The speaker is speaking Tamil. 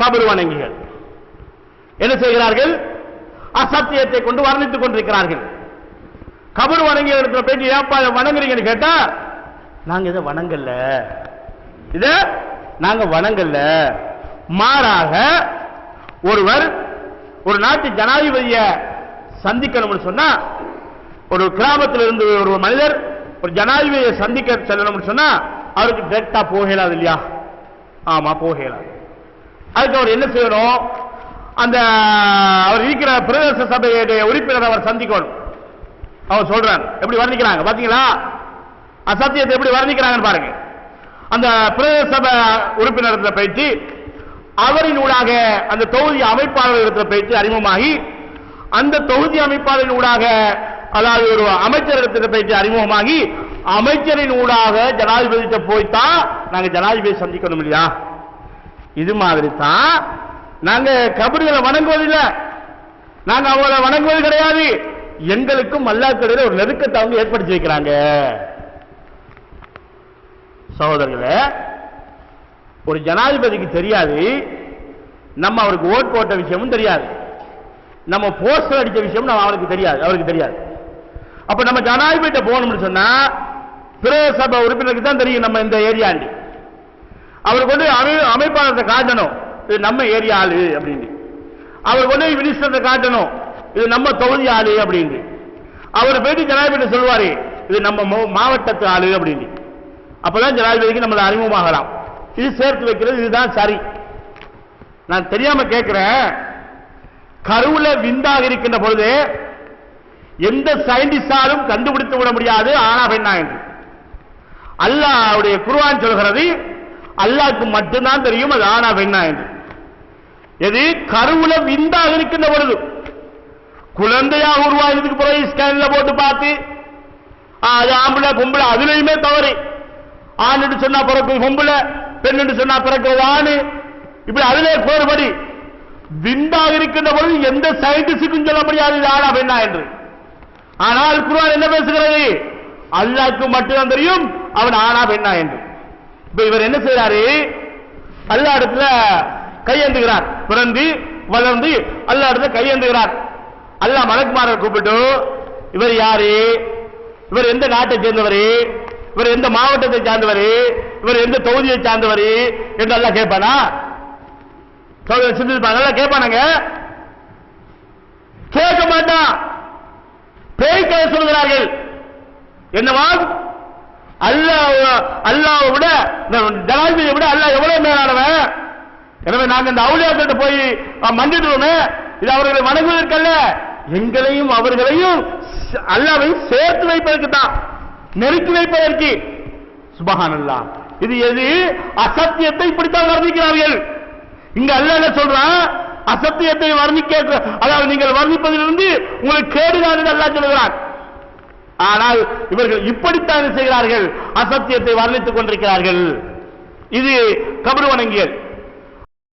கபர் வணங்கிகள் என்ன செய்கிறார்கள்? அசத்தியத்தை கொண்டு வர்ணித்துக் கொண்டிருக்கிறார்கள். கபர் வணங்கிய இடத்துல போயிட்டு ஏப்பா வணங்குறீங்கன்னு கேட்டா, நாங்க இதை வணங்கல்ல, இத நாங்க வணங்கல்ல. மாறாக ஒருவர் ஒரு நாட்டு ஜனாதிபதிய சந்திக்கணும்னு சொன்னா, ஒரு கிராமத்தில் இருந்து ஒரு மனிதர் ஒரு ஜனாதிபதியை சந்திக்க செல்லணும்னு சொன்னா அவருக்கு டைரக்டா போகலாது இல்லையா? ஆமா, போகலாது. அதுக்கு அவர் என்ன செய்யணும்? அந்த அவர் இருக்கிற பிரதேச சபையுடைய உறுப்பினர் அவர் சந்திக்கணும். அவர் சொல்றார், எப்படி வர்ணிக்கிறாங்க பாத்தீங்களா? அசத்தியத்தை எப்படி வர்ணிக்கிறாங்கன்னு பாருங்க. அந்த பிரதேச சபை உறுப்பினர் பயிற்சி அவரின் ஊடாக அந்த தொகுதி அமைப்பாளர் பயிற்சி அறிமுகமாகி, அந்த தொகுதி அமைப்பாளரின் ஊடாக அதாவது ஒரு அமைச்சரிடத்திற்கு பயிற்சி அறிமுகமாகி, அமைச்சரின் ஊடாக ஜனாதிபதி போய்தான் நாங்க ஜனாதிபதி சந்திக்கணும் இல்லையா? இது மாதிரி தான் நாங்க கபர்களை வணங்குவதில்லை, நாங்க அவங்களை வணங்குவது கிடையாது. எங்களுக்கும் அல்லாஹ்விடம் ஒரு நெருக்கத்தை அவங்க ஏற்படுத்தி வைக்கிறாங்க. சகோதரர்களே, ஒரு ஜனாதிபதிக்கு தெரியாது நம்ம அவருக்கு ஓட் போட்ட விஷயமும் தெரியாது, நம்ம போஸ்டர் அடிச்ச விஷயம் அவருக்கு தெரியாது, அவருக்கு தெரியாது. அப்ப நம்ம ஜனாதிபதி போகணும்னு சொன்னா பிரதேச சபை உறுப்பினருக்கு தான் தெரியும் நம்ம இந்த ஏரியாண்டி. அவர் கொண்டு அமைப்பாளத்தை காட்டணும், இது நம்ம ஏரியா ஆளு அப்படின்னு. அவர் கொண்டு மினிஸ்டரை காட்டணும், இது நம்ம தொகுதி ஆளு அப்படின்னு. அவர் போயிட்டு ஜனாதிபதி சொல்வாரு, இது நம்ம மாவட்டத்து ஆளு அப்படின்னு. அப்பதான் ஜனாதிபதிக்கு நம்மளை அறிமுகமாகலாம். இது சேர்த்து வைக்கிறது, இதுதான் சரி. நான் தெரியாம கேட்கிறேன், கருவுல விந்தாக இருக்கின்ற பொழுது எந்த சயின்டிஸ்டாலும் கண்டுபிடித்து விட முடியாது ஆனா பெண்ணா என்று. அல்லாஹ்வுடைய குர்ஆன் சொல்கிறது, அல்லாஹ்வுக்கு மட்டும்தான் தெரியும் அது ஆனா பெண்ணா என்று. எது கருவுல விந்தாக இருக்கின்ற பொழுது, குழந்தையாக உருவாகிறதுக்கு பிறகு ஸ்கேன்ல போட்டு பார்த்து அது ஆம்பளை பொம்பளை அதுலயுமே தவறு. ஆண் என்று சொன்னா பிறகு பொம்பளை, பெண் என்று சொன்னா பிறக்கிறது ஆணு, இப்படி அதிலே போர்படி விந்தாக இருக்கின்ற பொழுது எந்த சயின்டிஸ்டுக்கும் சொல்ல முடியாது இது ஆனா பெண்ணா என்று. ஆனால் குர்ஆன் என்ன பேசுகிறது? அல்லாஹ்வுக்கு மட்டும்தான் தெரியும் அவன் ஆனா பெண்ணா என்று. இப்ப இவர் என்ன செய்யறாரு? அல்லாஹ் இடத்துல கையேந்துகிறார், பிறந்து வளர்ந்து அல்லாஹ் இடத்துல கையேந்துகிறார். அல்லாஹ் மலக்குமாரை கூப்பிட்டு, இவர் யாரு, இவர் எந்த நாட்டை சேர்ந்தவர், இவர் எந்த மாவட்டத்தை சார்ந்தவர், இவர் எந்த தொகுதியை சார்ந்தவர் என்று அல்லாஹ் கேட்பானா? சிந்திப்பாங்க, கேட்பானாங்க? கேட்க மாட்டான். பேய் கதை சொல்கிறார்கள். என்னவா? அல்லாஹ்வை விட ஜனாதிபதியை விட அல்லாஹ் எவ்வளவு மேலானவன். எனவே நாங்கள் இந்த அவுலியாக்கிட்ட போய் மன்னிடுவோமே, இது அவர்களை வணங்குவதற்கல்ல, எங்களையும் அவர்களையும் அல்லாஹ்வையும் சேர்த்து வைப்பதற்கு தான், நெருக்கி வைப்பதற்கு. சுப்ஹானல்லாஹ். இது எது? அசத்தியத்தை இப்படித்தான் வர்ணிக்கிறார்கள். இங்க அல்லாஹ் என்ன சொல்றான்? அசத்தியத்தை வர்ணிக்க, அதாவது நீங்கள் வர்ணிப்பதிலிருந்து உங்களுக்கு கேடுதான் என்று அல்லாஹ் சொல்கிறான். ஆனால் இவர்கள் இப்படித்தான் செய்கிறார்கள், அசத்தியத்தை வர்ணித்துக் கொண்டிருக்கிறார்கள். இது கபர் வணங்கியல்.